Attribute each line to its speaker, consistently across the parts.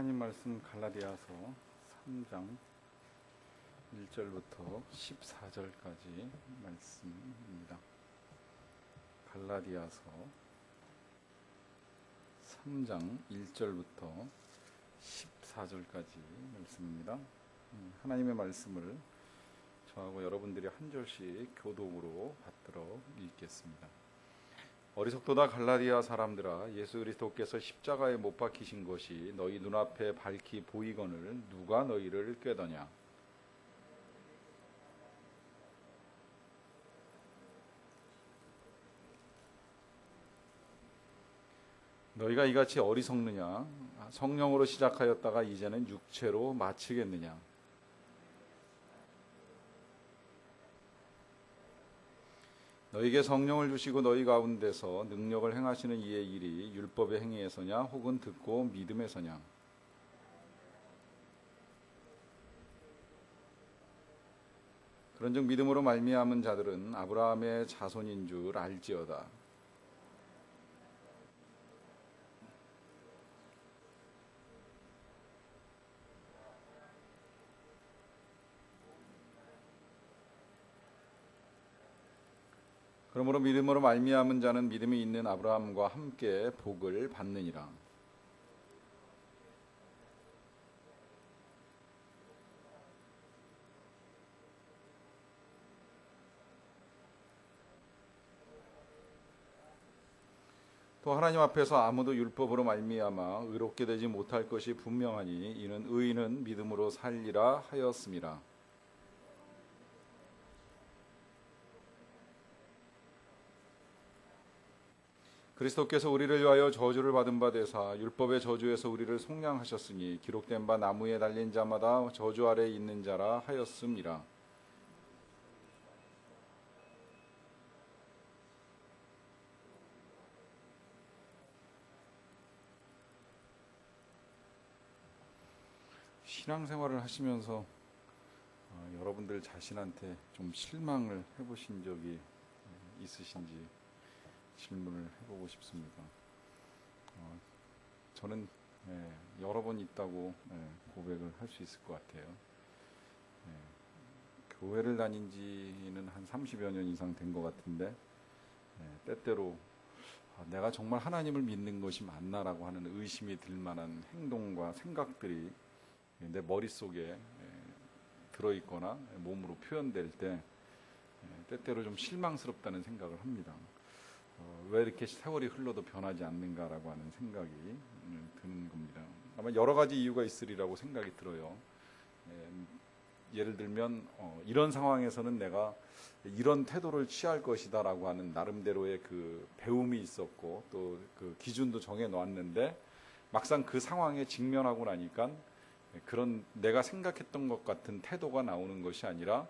Speaker 1: 하나님 말씀 갈라디아서 3장 1절부터 14절까지 말씀입니다. 갈라디아서 3장 1절부터 14절까지 말씀입니다. 하나님의 말씀을 저하고 여러분들이 한 절씩 교독으로 받들어 읽겠습니다. 어리석도다 갈라디아 사람들아, 예수 그리스도께서 십자가에 못 박히신 것이 너희 눈앞에 밝히 보이거늘 누가 너희를 꾀더냐. 너희가 이같이 어리석느냐. 성령으로 시작하였다가 이제는 육체로 마치겠느냐. 너희에게 성령을 주시고 너희 가운데서 능력을 행하시는 이의 일이 율법의 행위에서냐 혹은 듣고 믿음에서냐. 그런즉 믿음으로 말미암은 자들은 아브라함의 자손인 줄 알지어다. 그러므로 믿음으로 말미암은 자는 믿음이 있는 아브라함과 함께 복을 받느니라. 또 하나님 앞에서 아무도 율법으로 말미암아 의롭게 되지 못할 것이 분명하니 이는 의인은 믿음으로 살리라 하였음이라. 그리스도께서 우리를 위하여 저주를 받은 바 되사 율법의 저주에서 우리를 속량하셨으니 기록된 바 나무에 달린 자마다 저주 아래 있는 자라 하였음이라. 신앙생활을 하시면서 여러분들 자신한테 좀 실망을 해보신 적이 있으신지 질문을 해보고 싶습니다. 저는 여러 번 있다고 고백을 할 수 있을 것 같아요. 교회를 다닌 지는 한 30여 년 이상 된 것 같은데 때때로 내가 정말 하나님을 믿는 것이 맞나라고 하는 의심이 들 만한 행동과 생각들이 내 머릿속에 들어있거나 몸으로 표현될 때 때때로 좀 실망스럽다는 생각을 합니다. 왜 이렇게 세월이 흘러도 변하지 않는가라고 하는 생각이 드는 겁니다. 아마 여러 가지 이유가 있으리라고 생각이 들어요. 예를 들면 이런 상황에서는 내가 이런 태도를 취할 것이다라고 하는 나름대로의 그 배움이 있었고 또 그 기준도 정해 놓았는데 막상 그 상황에 직면하고 나니까 그런 내가 생각했던 것 같은 태도가 나오는 것이 아니라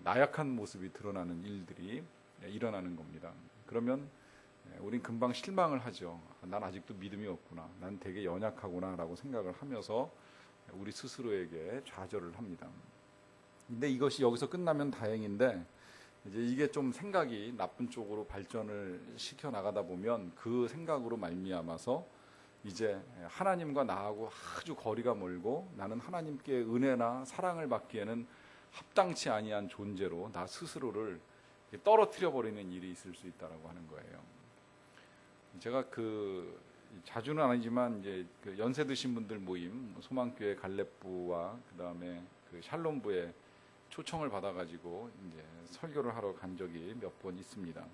Speaker 1: 나약한 모습이 드러나는 일들이 일어나는 겁니다. 그러면 우린 금방 실망을 하죠. 난 아직도 믿음이 없구나. 난 되게 연약하구나 라고 생각을 하면서 우리 스스로에게 좌절을 합니다. 근데 이것이 여기서 끝나면 다행인데 이제 이게 좀 생각이 나쁜 쪽으로 발전을 시켜 나가다 보면 그 생각으로 말미암아서 이제 하나님과 나하고 아주 거리가 멀고 나는 하나님께 은혜나 사랑을 받기에는 합당치 아니한 존재로 나 스스로를 떨어뜨려 버리는 일이 있을 수 있다라고 하는 거예요. 제가 자주는 아니지만 이제 그 연세 드신 분들 모임 소망교회 갈렙부와 그다음에 그 샬롬부에 초청을 받아가지고 이제 설교를 하러 간 적이 몇 번 있습니다.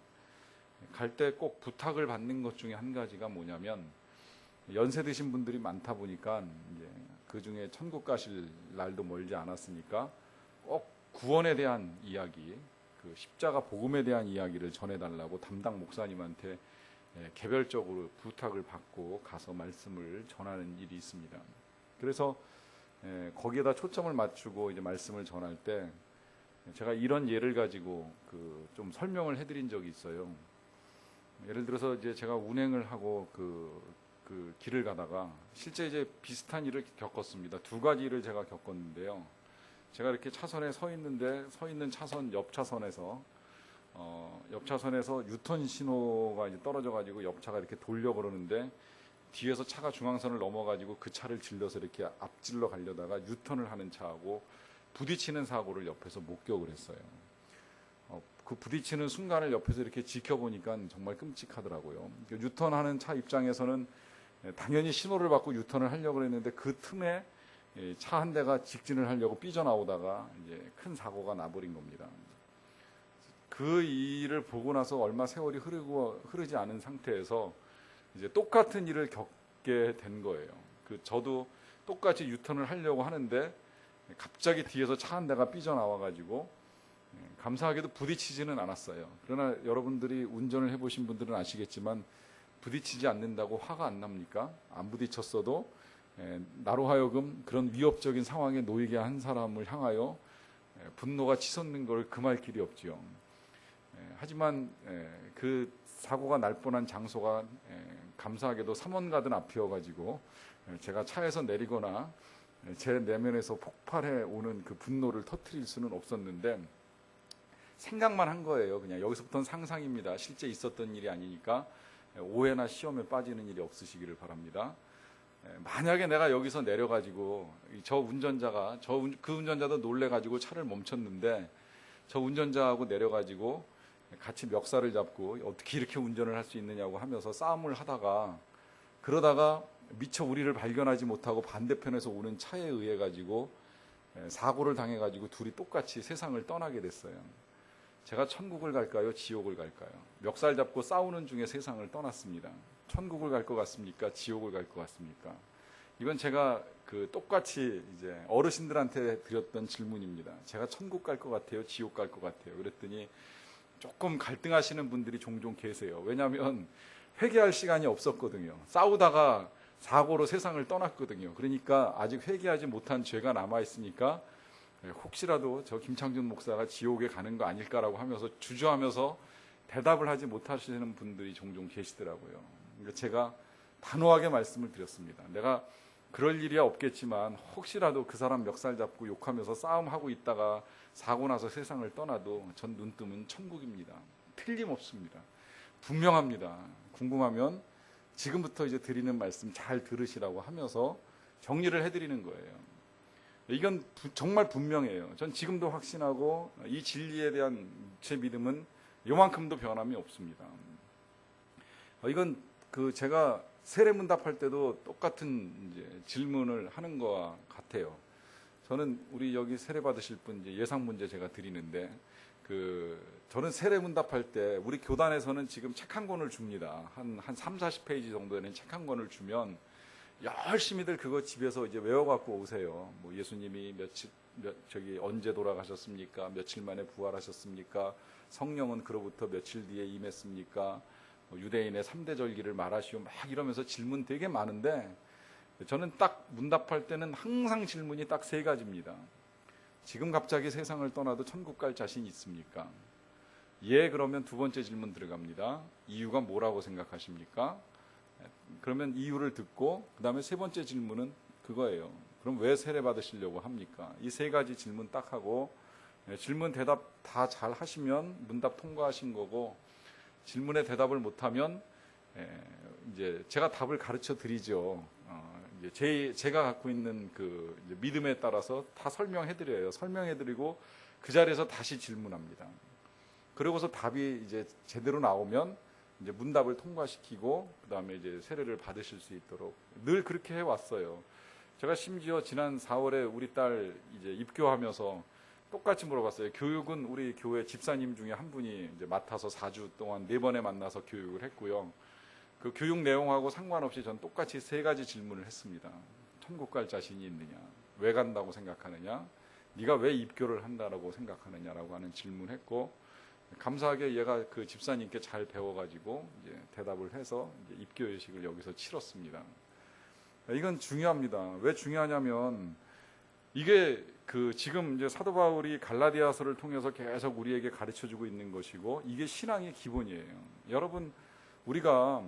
Speaker 1: 갈 때 꼭 부탁을 받는 것 중에 한 가지가 뭐냐면 연세 드신 분들이 많다 보니까 이제 그 중에 천국 가실 날도 멀지 않았으니까 꼭 구원에 대한 이야기, 그 십자가 복음에 대한 이야기를 전해달라고 담당 목사님한테 개별적으로 부탁을 받고 가서 말씀을 전하는 일이 있습니다. 그래서 거기에다 초점을 맞추고 이제 말씀을 전할 때 제가 이런 예를 가지고 좀 설명을 해드린 적이 있어요. 예를 들어서 이제 제가 운행을 하고 그 길을 가다가 실제 이제 비슷한 일을 겪었습니다. 두 가지 일을 제가 겪었는데요. 제가 이렇게 차선에 서 있는 차선 옆 차선에서 유턴 신호가 이제 떨어져 가지고 옆차가 이렇게 돌려 버리는데 뒤에서 차가 중앙선을 넘어가지고 그 차를 질러서 이렇게 앞질러 가려다가 유턴을 하는 차하고 부딪히는 사고를 옆에서 목격을 했어요. 그 부딪히는 순간을 옆에서 이렇게 지켜보니까 정말 끔찍하더라고요. 유턴하는 차 입장에서는 당연히 신호를 받고 유턴을 하려고 했는데 그 틈에 차 한 대가 직진을 하려고 삐져나오다가 이제 큰 사고가 나버린 겁니다. 그 일을 보고 나서 얼마 세월이 흐르지 않은 상태에서 이제 똑같은 일을 겪게 된 거예요. 저도 똑같이 유턴을 하려고 하는데 갑자기 뒤에서 차 한 대가 삐져나와가지고 감사하게도 부딪히지는 않았어요. 그러나 여러분들이 운전을 해보신 분들은 아시겠지만 부딪히지 않는다고 화가 안 납니까? 안 부딪혔어도 나로 하여금 그런 위협적인 상황에 놓이게 한 사람을 향하여 분노가 치솟는 걸 금할 길이 없지요. 하지만 그 사고가 날 뻔한 장소가 감사하게도 삼원가든 앞이어가지고 제가 차에서 내리거나 제 내면에서 폭발해 오는 그 분노를 터뜨릴 수는 없었는데 생각만 한 거예요. 그냥 여기서부터는 상상입니다. 실제 있었던 일이 아니니까 오해나 시험에 빠지는 일이 없으시기를 바랍니다. 만약에 내가 여기서 내려가지고 그 운전자도 놀래가지고 차를 멈췄는데 저 운전자하고 내려가지고 같이 멱살을 잡고 어떻게 이렇게 운전을 할 수 있느냐고 하면서 싸움을 하다가 그러다가 미처 우리를 발견하지 못하고 반대편에서 오는 차에 의해 가지고 사고를 당해 가지고 둘이 똑같이 세상을 떠나게 됐어요. 제가 천국을 갈까요? 지옥을 갈까요? 멱살 잡고 싸우는 중에 세상을 떠났습니다. 천국을 갈 것 같습니까? 지옥을 갈 것 같습니까? 이건 제가 똑같이 이제 어르신들한테 드렸던 질문입니다. 제가 천국 갈 것 같아요? 지옥 갈 것 같아요? 그랬더니 조금 갈등하시는 분들이 종종 계세요. 왜냐하면 회개할 시간이 없었거든요. 싸우다가 사고로 세상을 떠났거든요. 그러니까 아직 회개하지 못한 죄가 남아있으니까 혹시라도 저 김창준 목사가 지옥에 가는 거 아닐까라고 하면서 주저하면서 대답을 하지 못하시는 분들이 종종 계시더라고요. 그러니까 제가 단호하게 말씀을 드렸습니다. 내가 그럴 일이야 없겠지만 혹시라도 그 사람 멱살 잡고 욕하면서 싸움하고 있다가 사고 나서 세상을 떠나도 전 눈뜨면 천국입니다. 틀림없습니다. 분명합니다. 궁금하면 지금부터 이제 드리는 말씀 잘 들으시라고 하면서 정리를 해드리는 거예요. 이건 정말 분명해요. 전 지금도 확신하고 이 진리에 대한 제 믿음은 요만큼도 변함이 없습니다. 이건 제가 세례문답할 때도 똑같은 이제 질문을 하는 거와 같아요. 저는 우리 여기 세례 받으실 분 이제 예상 문제 제가 드리는데 저는 세례문답할 때 우리 교단에서는 지금 책 한 권을 줍니다. 한 3, 40페이지 정도 되는 책 한 권을 주면 열심히들 그거 집에서 이제 외워갖고 오세요. 뭐 예수님이 언제 돌아가셨습니까? 며칠 만에 부활하셨습니까? 성령은 그로부터 며칠 뒤에 임했습니까? 유대인의 3대 절기를 말하시오. 막 이러면서 질문 되게 많은데 저는 딱 문답할 때는 항상 질문이 딱 3가지입니다. 지금 갑자기 세상을 떠나도 천국 갈 자신 있습니까? 예, 그러면 2번째 질문 들어갑니다. 이유가 뭐라고 생각하십니까? 그러면 이유를 듣고 그 다음에 3번째 질문은 그거예요. 그럼 왜 세례 받으시려고 합니까? 이 3가지 질문 딱 하고 질문 대답 다 잘 하시면 문답 통과하신 거고 질문에 대답을 못하면 이제 제가 답을 가르쳐 드리죠. 이제 제가 갖고 있는 이제 믿음에 따라서 다 설명해 드려요. 설명해 드리고 그 자리에서 다시 질문합니다. 그러고서 답이 이제 제대로 나오면 이제 문답을 통과시키고 그다음에 이제 세례를 받으실 수 있도록 늘 그렇게 해 왔어요. 제가 심지어 지난 4월에 우리 딸 이제 입교하면서 똑같이 물어봤어요. 교육은 우리 교회 집사님 중에 한 분이 이제 맡아서 4주 동안 4번에 만나서 교육을 했고요. 그 교육 내용하고 상관없이 전 똑같이 3가지 질문을 했습니다. 천국 갈 자신이 있느냐? 왜 간다고 생각하느냐? 네가 왜 입교를 한다라고 생각하느냐라고 하는 질문했고 감사하게 얘가 그 집사님께 잘 배워가지고 이제 대답을 해서 이제 입교 예식을 여기서 치렀습니다. 이건 중요합니다. 왜 중요하냐면 이게 지금 이제 사도 바울이 갈라디아서를 통해서 계속 우리에게 가르쳐주고 있는 것이고 이게 신앙의 기본이에요. 여러분 우리가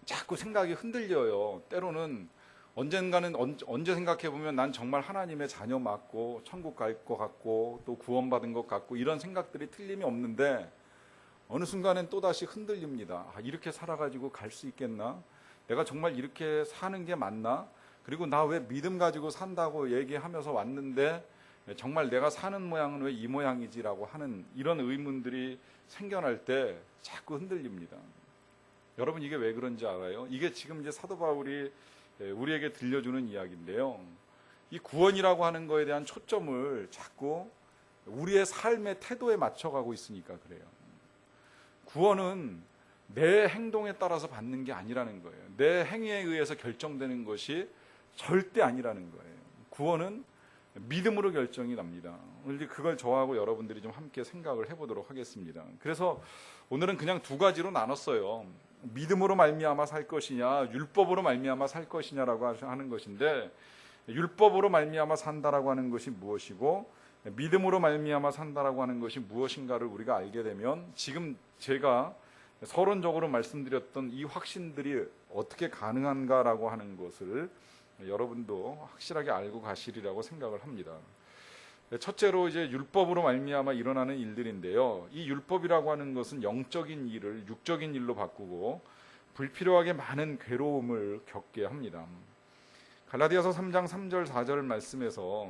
Speaker 1: 자꾸 생각이 흔들려요. 때로는 언젠가는 언제 생각해 보면 난 정말 하나님의 자녀 맞고 천국 갈 것 같고 또 구원받은 것 같고 이런 생각들이 틀림이 없는데 어느 순간엔 또다시 흔들립니다. 이렇게 살아가지고 갈 수 있겠나? 내가 정말 이렇게 사는 게 맞나? 그리고 나 왜 믿음 가지고 산다고 얘기하면서 왔는데 정말 내가 사는 모양은 왜 이 모양이지라고 하는 이런 의문들이 생겨날 때 자꾸 흔들립니다. 여러분, 이게 왜 그런지 알아요? 이게 지금 이제 사도 바울이 우리에게 들려주는 이야기인데요. 이 구원이라고 하는 거에 대한 초점을 자꾸 우리의 삶의 태도에 맞춰가고 있으니까 그래요. 구원은 내 행동에 따라서 받는 게 아니라는 거예요. 내 행위에 의해서 결정되는 것이 절대 아니라는 거예요. 구원은 믿음으로 결정이 납니다. 오늘 그걸 저하고 여러분들이 좀 함께 생각을 해보도록 하겠습니다. 그래서 오늘은 그냥 두 가지로 나눴어요. 믿음으로 말미암아 살 것이냐, 율법으로 말미암아 살 것이냐라고 하는 것인데, 율법으로 말미암아 산다라고 하는 것이 무엇이고 믿음으로 말미암아 산다라고 하는 것이 무엇인가를 우리가 알게 되면 지금 제가 서론적으로 말씀드렸던 이 확신들이 어떻게 가능한가라고 하는 것을 여러분도 확실하게 알고 가시리라고 생각을 합니다. 첫째로 이제 율법으로 말미암아 일어나는 일들인데요. 이 율법이라고 하는 것은 영적인 일을 육적인 일로 바꾸고 불필요하게 많은 괴로움을 겪게 합니다. 갈라디아서 3장 3절 4절 말씀에서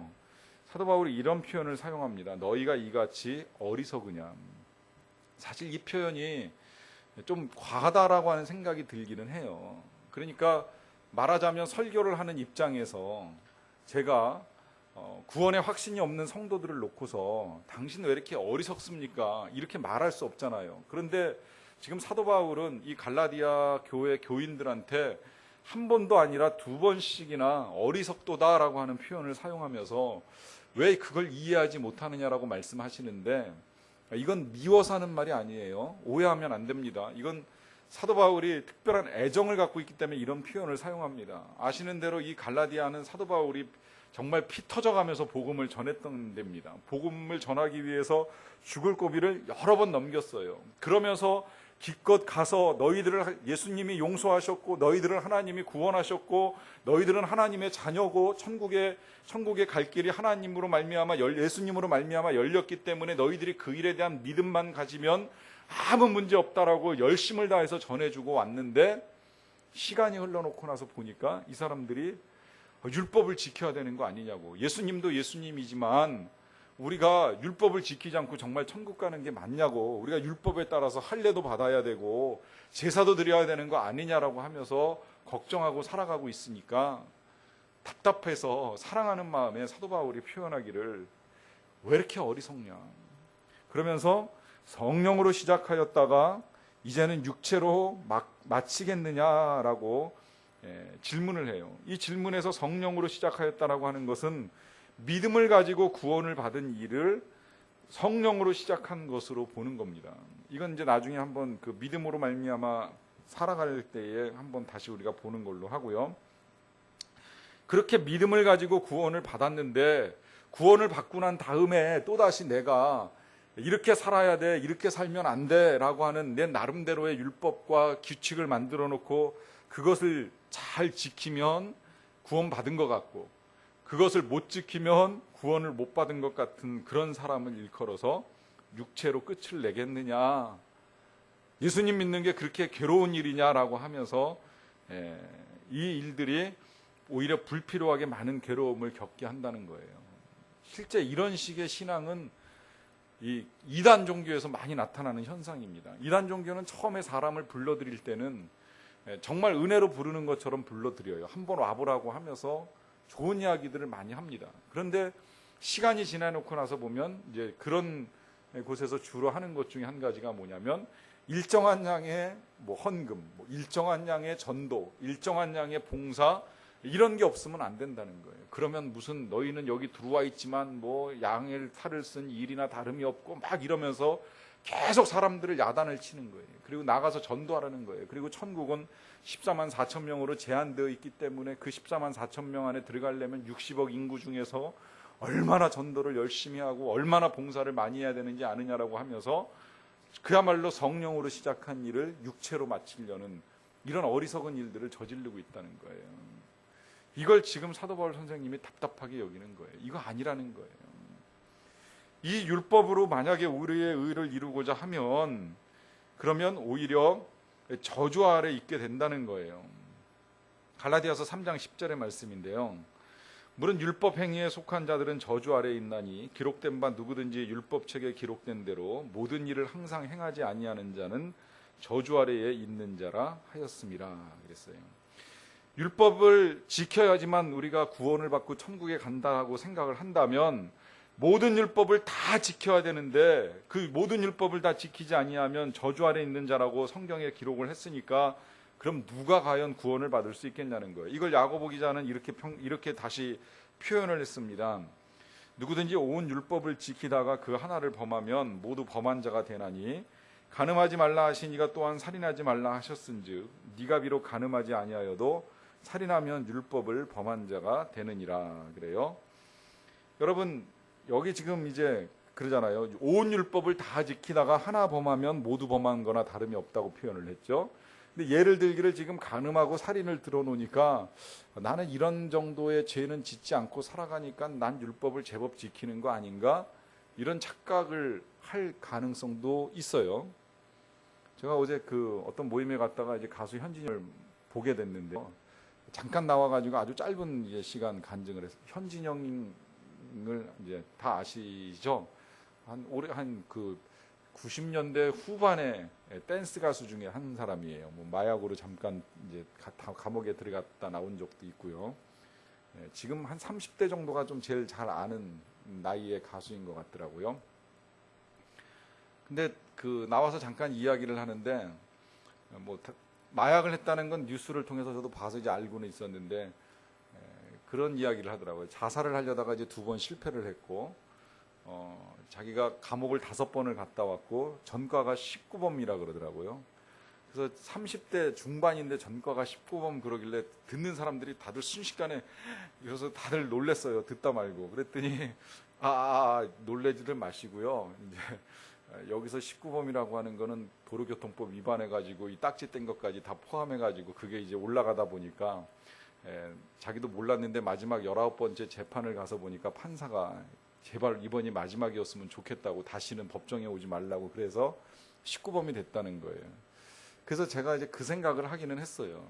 Speaker 1: 사도 바울이 이런 표현을 사용합니다. 너희가 이같이 어리석으냐. 사실 이 표현이 좀 과하다라고 하는 생각이 들기는 해요. 그러니까 말하자면 설교를 하는 입장에서 제가 구원의 확신이 없는 성도들을 놓고서 당신 왜 이렇게 어리석습니까? 이렇게 말할 수 없잖아요. 그런데 지금 사도 바울은 이 갈라디아 교회 교인들한테 한 번도 아니라 두 번씩이나 어리석도다라고 하는 표현을 사용하면서 왜 그걸 이해하지 못하느냐라고 말씀하시는데, 이건 미워서 하는 말이 아니에요. 오해하면 안 됩니다. 이건 사도 바울이 특별한 애정을 갖고 있기 때문에 이런 표현을 사용합니다. 아시는 대로 이 갈라디아는 사도 바울이 정말 피 터져가면서 복음을 전했던 데입니다. 복음을 전하기 위해서 죽을 고비를 여러 번 넘겼어요. 그러면서 기껏 가서 너희들을 예수님이 용서하셨고 너희들을 하나님이 구원하셨고 너희들은 하나님의 자녀고 천국에 갈 길이 하나님으로 말미암아 예수님으로 말미암아 열렸기 때문에 너희들이 그 일에 대한 믿음만 가지면 아무 문제 없다라고 열심을 다해서 전해주고 왔는데, 시간이 흘러놓고 나서 보니까 이 사람들이 율법을 지켜야 되는 거 아니냐고, 예수님도 예수님이지만 우리가 율법을 지키지 않고 정말 천국 가는 게 맞냐고, 우리가 율법에 따라서 할례도 받아야 되고 제사도 드려야 되는 거 아니냐라고 하면서 걱정하고 살아가고 있으니까 답답해서 사랑하는 마음에 사도 바울이 표현하기를 왜 이렇게 어리석냐, 그러면서 성령으로 시작하였다가 이제는 육체로 마치겠느냐라고 질문을 해요. 이 질문에서 성령으로 시작하였다라고 하는 것은 믿음을 가지고 구원을 받은 일을 성령으로 시작한 것으로 보는 겁니다. 이건 이제 나중에 한번 그 믿음으로 말미암아 살아갈 때에 한번 다시 우리가 보는 걸로 하고요. 그렇게 믿음을 가지고 구원을 받았는데, 구원을 받고 난 다음에 또다시 내가 이렇게 살아야 돼, 이렇게 살면 안 돼 라고 하는 내 나름대로의 율법과 규칙을 만들어 놓고 그것을 잘 지키면 구원 받은 것 같고, 그것을 못 지키면 구원을 못 받은 것 같은 그런 사람을 일컬어서 육체로 끝을 내겠느냐, 예수님 믿는 게 그렇게 괴로운 일이냐라고 하면서 이 일들이 오히려 불필요하게 많은 괴로움을 겪게 한다는 거예요. 실제 이런 식의 신앙은 이 이단 종교에서 많이 나타나는 현상입니다. 이단 종교는 처음에 사람을 불러들일 때는 정말 은혜로 부르는 것처럼 불러들여요. 한번 와보라고 하면서 좋은 이야기들을 많이 합니다. 그런데 시간이 지나놓고 나서 보면 이제 그런 곳에서 주로 하는 것 중에 한 가지가 뭐냐면, 일정한 양의 헌금, 일정한 양의 전도, 일정한 양의 봉사, 이런 게 없으면 안 된다는 거예요. 그러면 무슨 너희는 여기 들어와 있지만 양의 탈을 쓴 일이나 다름이 없고 막 이러면서 계속 사람들을 야단을 치는 거예요. 그리고 나가서 전도하라는 거예요. 그리고 천국은 14만 4천 명으로 제한되어 있기 때문에 그 14만 4천 명 안에 들어가려면 60억 인구 중에서 얼마나 전도를 열심히 하고 얼마나 봉사를 많이 해야 되는지 아느냐라고 하면서 그야말로 성령으로 시작한 일을 육체로 마치려는 이런 어리석은 일들을 저지르고 있다는 거예요. 이걸 지금 사도 바울 선생님이 답답하게 여기는 거예요. 이거 아니라는 거예요. 이 율법으로 만약에 우리의 의를 이루고자 하면 그러면 오히려 저주 아래 있게 된다는 거예요. 갈라디아서 3장 10절의 말씀인데요. 물은 율법 행위에 속한 자들은 저주 아래에 있나니 기록된 바 누구든지 율법책에 기록된 대로 모든 일을 항상 행하지 아니하는 자는 저주 아래에 있는 자라 하였음이라 그랬어요. 율법을 지켜야지만 우리가 구원을 받고 천국에 간다고 생각을 한다면 모든 율법을 다 지켜야 되는데 그 모든 율법을 다 지키지 아니하면 저주 아래에 있는 자라고 성경에 기록을 했으니까 그럼 누가 과연 구원을 받을 수 있겠냐는 거예요. 이걸 야고보 기자는 이렇게 다시 표현을 했습니다. 누구든지 온 율법을 지키다가 그 하나를 범하면 모두 범한 자가 되나니 간음하지 말라 하시니가 또한 살인하지 말라 하셨은즉 네가 비록 간음하지 아니하여도 살인하면 율법을 범한 자가 되느니라 그래요. 여러분 여기 지금 이제 그러잖아요. 온 율법을 다 지키다가 하나 범하면 모두 범한 거나 다름이 없다고 표현을 했죠. 근데 예를 들기를 지금 간음하고 살인을 들어놓으니까 나는 이런 정도의 죄는 짓지 않고 살아가니까 난 율법을 제법 지키는 거 아닌가? 이런 착각을 할 가능성도 있어요. 제가 어제 그 어떤 모임에 갔다가 이제 가수 현진이를 보게 됐는데요. 잠깐 나와가지고 아주 짧은 이제 시간 간증을 했어요. 현진이 형을 이제 다 아시죠? 한 그 90년대 후반에 댄스 가수 중에 한 사람이에요. 뭐 마약으로 잠깐 이제 감옥에 들어갔다 나온 적도 있고요. 지금 한 30대 정도가 좀 제일 잘 아는 나이의 가수인 것 같더라고요. 근데 그 나와서 잠깐 이야기를 하는데 뭐 마약을 했다는 건 뉴스를 통해서 저도 봐서 이제 알고는 있었는데 그런 이야기를 하더라고요. 자살을 하려다가 이제 2번 실패를 했고 자기가 감옥을 5번을 갔다 왔고 전과가 19범이라 그러더라고요. 그래서 30대 중반인데 전과가 19범 그러길래 듣는 사람들이 다들 순식간에 그래서 다들 놀랬어요. 듣다 말고. 그랬더니 놀래지를 마시고요. 이제 여기서 19범이라고 하는 거는 도로교통법 위반해 가지고 이 딱지 뗀 것까지 다 포함해 가지고 그게 이제 올라가다 보니까 자기도 몰랐는데 마지막 19번째 재판을 가서 보니까 판사가 제발 이번이 마지막이었으면 좋겠다고 다시는 법정에 오지 말라고 그래서 19범이 됐다는 거예요. 그래서 제가 이제 그 생각을 하기는 했어요.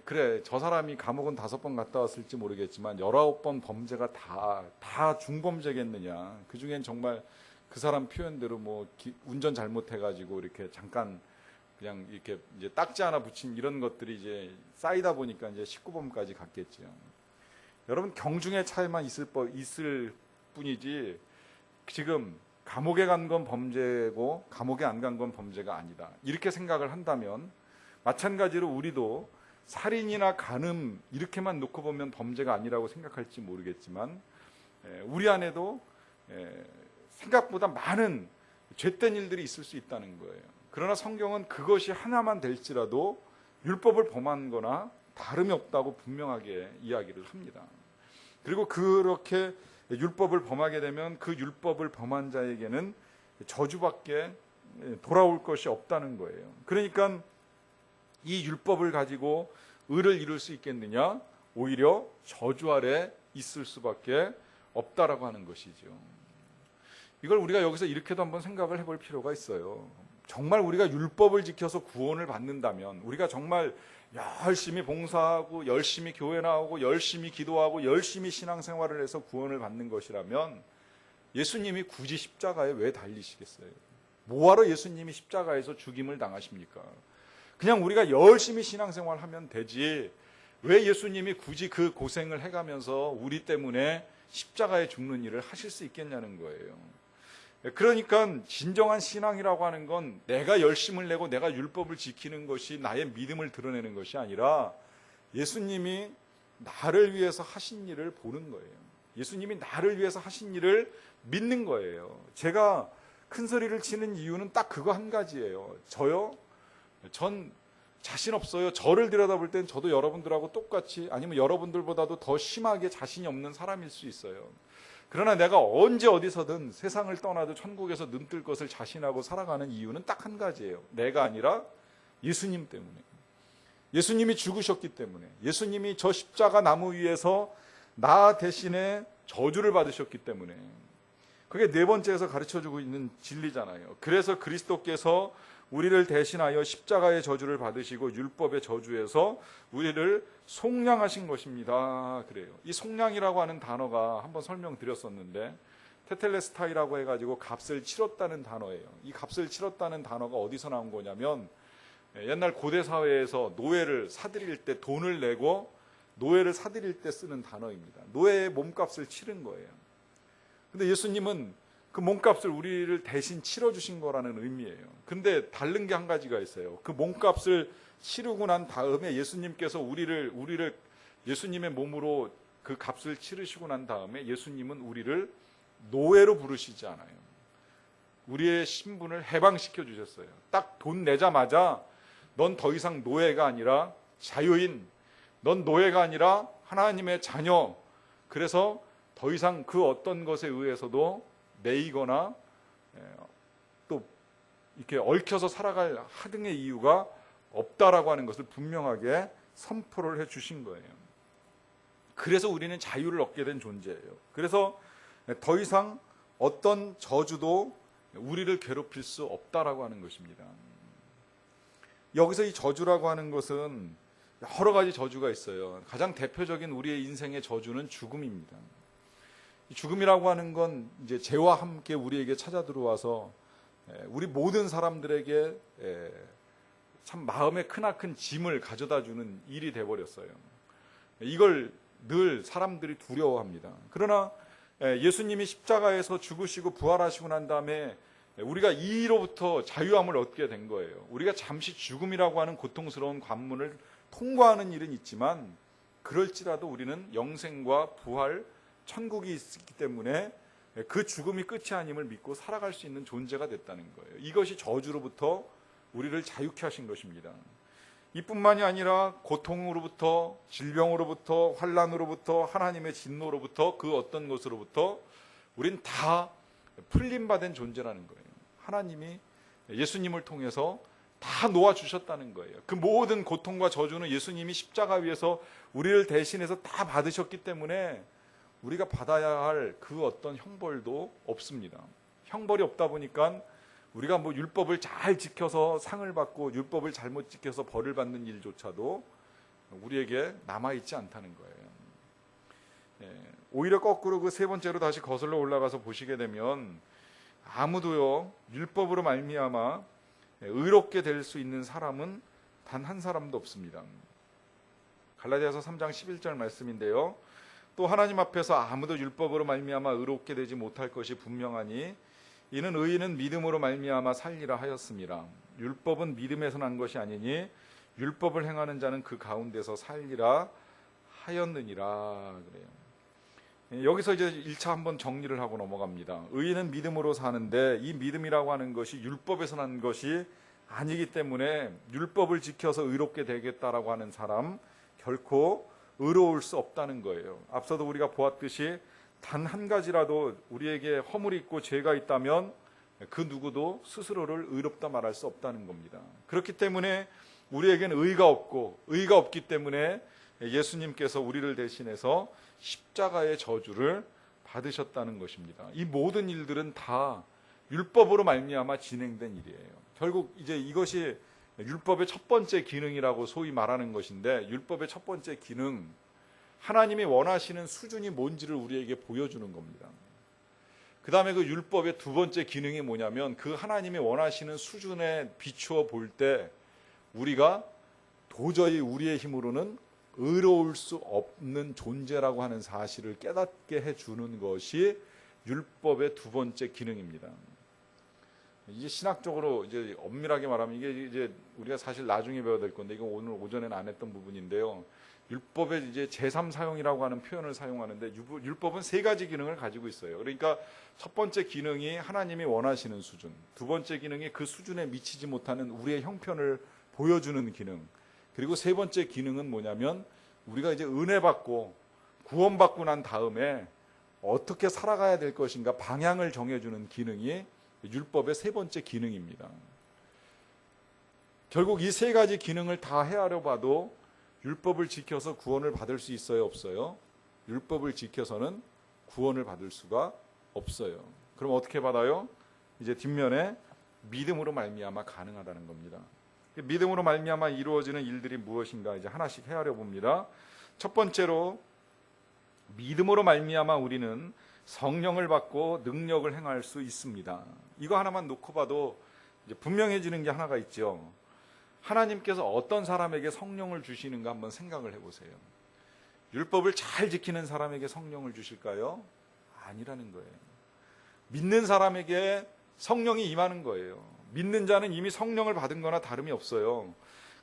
Speaker 1: 그래 저 사람이 감옥은 5번 갔다 왔을지 모르겠지만 19번 범죄가 다 중범죄겠느냐. 그중엔 정말 그 사람 표현대로 뭐 운전 잘못해가지고 이렇게 잠깐 그냥 이렇게 이제 딱지 하나 붙인 이런 것들이 이제 쌓이다 보니까 이제 19범까지 갔겠죠. 여러분 경중의 차이만 있을 뿐이지 지금 감옥에 간 건 범죄고 감옥에 안 간 건 범죄가 아니다. 이렇게 생각을 한다면 마찬가지로 우리도 살인이나 간음 이렇게만 놓고 보면 범죄가 아니라고 생각할지 모르겠지만 우리 안에도 생각보다 많은 죄된 일들이 있을 수 있다는 거예요. 그러나 성경은 그것이 하나만 될지라도 율법을 범한 거나 다름이 없다고 분명하게 이야기를 합니다. 그리고 그렇게 율법을 범하게 되면 그 율법을 범한 자에게는 저주밖에 돌아올 것이 없다는 거예요. 그러니까 이 율법을 가지고 의를 이룰 수 있겠느냐? 오히려 저주 아래 있을 수밖에 없다라고 하는 것이죠. 이걸 우리가 여기서 이렇게도 한번 생각을 해볼 필요가 있어요. 정말 우리가 율법을 지켜서 구원을 받는다면 우리가 정말 열심히 봉사하고 열심히 교회 나오고 열심히 기도하고 열심히 신앙생활을 해서 구원을 받는 것이라면 예수님이 굳이 십자가에 왜 달리시겠어요? 뭐하러 예수님이 십자가에서 죽임을 당하십니까? 그냥 우리가 열심히 신앙생활하면 되지 왜 예수님이 굳이 그 고생을 해가면서 우리 때문에 십자가에 죽는 일을 하실 수 있겠냐는 거예요. 그러니까 진정한 신앙이라고 하는 건 내가 열심을 내고 내가 율법을 지키는 것이 나의 믿음을 드러내는 것이 아니라 예수님이 나를 위해서 하신 일을 보는 거예요. 예수님이 나를 위해서 하신 일을 믿는 거예요. 제가 큰 소리를 치는 이유는 딱 그거 한 가지예요. 전 자신 없어요. 저를 들여다볼 땐 저도 여러분들하고 똑같이 아니면 여러분들보다도 더 심하게 자신이 없는 사람일 수 있어요. 그러나 내가 언제 어디서든 세상을 떠나도 천국에서 눈뜰 것을 자신하고 살아가는 이유는 딱 한 가지예요. 내가 아니라 예수님 때문에. 예수님이 죽으셨기 때문에. 예수님이 저 십자가 나무 위에서 나 대신에 저주를 받으셨기 때문에. 그게 네 번째에서 가르쳐주고 있는 진리잖아요. 그래서 그리스도께서 우리를 대신하여 십자가의 저주를 받으시고 율법의 저주에서 우리를 속량하신 것입니다. 그래요. 이 속량이라고 하는 단어가 한번 설명드렸었는데 테텔레스타이라고 해가지고 값을 치렀다는 단어예요. 이 값을 치렀다는 단어가 어디서 나온 거냐면 옛날 고대 사회에서 노예를 사들일 때 돈을 내고 노예를 사들일 때 쓰는 단어입니다. 노예의 몸값을 치른 거예요. 근데 예수님은 그 몸값을 우리를 대신 치러주신 거라는 의미예요. 근데 다른 게 한 가지가 있어요. 그 몸값을 치르고 난 다음에 예수님께서 우리를 예수님의 몸으로 그 값을 치르시고 난 다음에 예수님은 우리를 노예로 부르시지 않아요. 우리의 신분을 해방시켜 주셨어요. 딱 돈 내자마자 넌 더 이상 노예가 아니라 자유인, 넌 노예가 아니라 하나님의 자녀. 그래서 더 이상 그 어떤 것에 의해서도 매이거나 또 이렇게 얽혀서 살아갈 하등의 이유가 없다라고 하는 것을 분명하게 선포를 해 주신 거예요. 그래서 우리는 자유를 얻게 된 존재예요. 그래서 더 이상 어떤 저주도 우리를 괴롭힐 수 없다라고 하는 것입니다. 여기서 이 저주라고 하는 것은 여러 가지 저주가 있어요. 가장 대표적인 우리의 인생의 저주는 죽음입니다. 죽음이라고 하는 건 이제 죄와 함께 우리에게 찾아 들어와서 우리 모든 사람들에게 참 마음에 크나큰 짐을 가져다 주는 일이 돼버렸어요. 이걸 늘 사람들이 두려워합니다. 그러나 예수님이 십자가에서 죽으시고 부활하시고 난 다음에 우리가 이로부터 자유함을 얻게 된 거예요. 우리가 잠시 죽음이라고 하는 고통스러운 관문을 통과하는 일은 있지만 그럴지라도 우리는 영생과 부활, 천국이 있기 때문에 그 죽음이 끝이 아님을 믿고 살아갈 수 있는 존재가 됐다는 거예요. 이것이 저주로부터 우리를 자유케 하신 것입니다. 이뿐만이 아니라 고통으로부터, 질병으로부터, 환난으로부터, 하나님의 진노로부터, 그 어떤 것으로부터 우린 다 풀림받은 존재라는 거예요. 하나님이 예수님을 통해서 다 놓아주셨다는 거예요. 그 모든 고통과 저주는 예수님이 십자가 위에서 우리를 대신해서 다 받으셨기 때문에 우리가 받아야 할 그 어떤 형벌도 없습니다. 형벌이 없다 보니까 우리가 뭐 율법을 잘 지켜서 상을 받고 율법을 잘못 지켜서 벌을 받는 일조차도 우리에게 남아있지 않다는 거예요. 오히려 거꾸로 그 세 번째로 다시 거슬러 올라가서 보시게 되면 아무도요 율법으로 말미암아 의롭게 될 수 있는 사람은 단 한 사람도 없습니다. 갈라디아서 3장 11절 말씀인데요. 또 하나님 앞에서 아무도 율법으로 말미암아 의롭게 되지 못할 것이 분명하니 이는 의인은 믿음으로 말미암아 살리라 하였습니다. 율법은 믿음에서 난 것이 아니니 율법을 행하는 자는 그 가운데서 살리라 하였느니라 그래요. 여기서 이제 1차 한번 정리를 하고 넘어갑니다. 의인은 믿음으로 사는데 이 믿음이라고 하는 것이 율법에서 난 것이 아니기 때문에 율법을 지켜서 의롭게 되겠다라고 하는 사람 결코 의로울 수 없다는 거예요. 앞서도 우리가 보았듯이 단 한 가지라도 우리에게 허물이 있고 죄가 있다면 그 누구도 스스로를 의롭다 말할 수 없다는 겁니다. 그렇기 때문에 우리에게는 의가 없고 의가 없기 때문에 예수님께서 우리를 대신해서 십자가의 저주를 받으셨다는 것입니다. 이 모든 일들은 다 율법으로 말미암아 진행된 일이에요. 결국 이제 이것이 율법의 첫 번째 기능이라고 소위 말하는 것인데 율법의 첫 번째 기능, 하나님이 원하시는 수준이 뭔지를 우리에게 보여주는 겁니다. 그 다음에 그 율법의 두 번째 기능이 뭐냐면 그 하나님이 원하시는 수준에 비추어 볼 때 우리가 도저히 우리의 힘으로는 의로울 수 없는 존재라고 하는 사실을 깨닫게 해주는 것이 율법의 두 번째 기능입니다. 이제 신학적으로 이제 엄밀하게 말하면 이게 이제 우리가 사실 나중에 배워야 될 건데 이거 오늘 오전에는 안 했던 부분인데요. 율법의 이제 제3 사용이라고 하는 표현을 사용하는데 율법은 세 가지 기능을 가지고 있어요. 그러니까 첫 번째 기능이 하나님이 원하시는 수준, 두 번째 기능이 그 수준에 미치지 못하는 우리의 형편을 보여주는 기능, 그리고 세 번째 기능은 뭐냐면 우리가 이제 은혜 받고 구원받고 난 다음에 어떻게 살아가야 될 것인가 방향을 정해주는 기능이 율법의 세 번째 기능입니다. 결국 이 세 가지 기능을 다 헤아려 봐도 율법을 지켜서 구원을 받을 수 있어요, 없어요? 율법을 지켜서는 구원을 받을 수가 없어요. 그럼 어떻게 받아요? 이제 뒷면에 믿음으로 말미암아 가능하다는 겁니다. 믿음으로 말미암아 이루어지는 일들이 무엇인가 이제 하나씩 헤아려 봅니다. 첫 번째로 믿음으로 말미암아 우리는 성령을 받고 능력을 행할 수 있습니다. 이거 하나만 놓고 봐도 이제 분명해지는 게 하나가 있죠. 하나님께서 어떤 사람에게 성령을 주시는가 한번 생각을 해보세요. 율법을 잘 지키는 사람에게 성령을 주실까요? 아니라는 거예요. 믿는 사람에게 성령이 임하는 거예요. 믿는 자는 이미 성령을 받은 거나 다름이 없어요.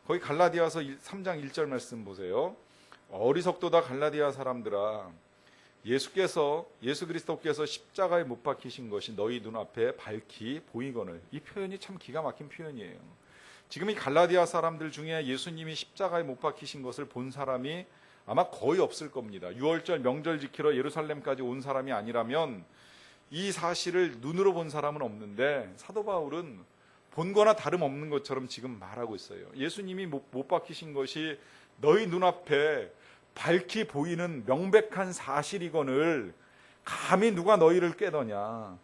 Speaker 1: 거기 갈라디아서 3장 1절 말씀 보세요. 어리석도다 갈라디아 사람들아, 예수 그리스도께서 십자가에 못 박히신 것이 너희 눈앞에 밝히 보이거늘. 이 표현이 참 기가 막힌 표현이에요. 지금 이 갈라디아 사람들 중에 예수님이 십자가에 못 박히신 것을 본 사람이 아마 거의 없을 겁니다. 유월절 명절 지키러 예루살렘까지 온 사람이 아니라면 이 사실을 눈으로 본 사람은 없는데, 사도 바울은 본 거나 다름없는 것처럼 지금 말하고 있어요. 예수님이 못 박히신 것이 너희 눈앞에 밝히 보이는 명백한 사실이거늘 감히 누가 너희를 깨더냐.